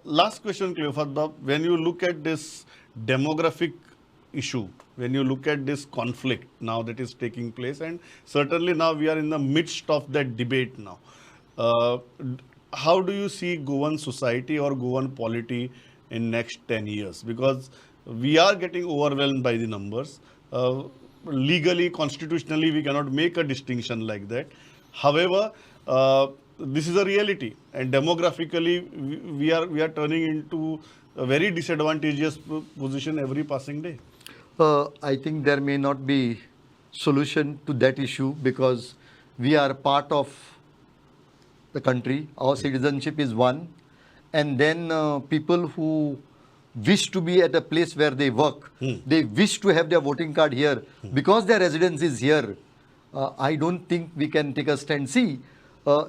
Last question, Cleophas Bab. When you look at this demographic issue, when you look at this conflict now that is taking place, and certainly now we are in the midst of that debate now. Uh, how do you see Goan society or Goan polity in next 10 years? Because we are getting overwhelmed by the numbers. Legally, constitutionally, we cannot make a distinction like that. However, this is a reality, and demographically, we are turning into a very disadvantageous position every passing day. I think there may not be solution to that issue because we are part of the country. Our citizenship is one, and then people who wish to be at a place where they work, they wish to have their voting card here because their residence is here. I don't think we can take a stand. See,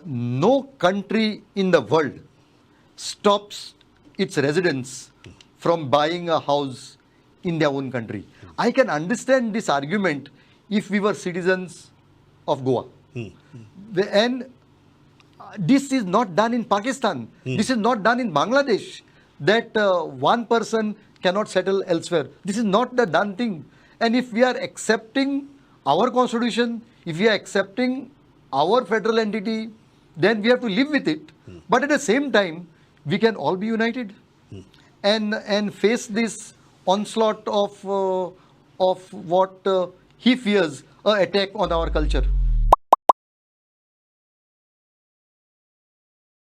no country in the world stops its residents from buying a house in their own country. I can understand this argument if we were citizens of Goa. And this is not done in Pakistan. This is not done in Bangladesh, that one person cannot settle elsewhere. This is not the done thing. And if we are accepting our constitution, if we are accepting our federal entity, then we have to live with it. But at the same time, we can all be united and face this onslaught of what he fears, an attack on our culture.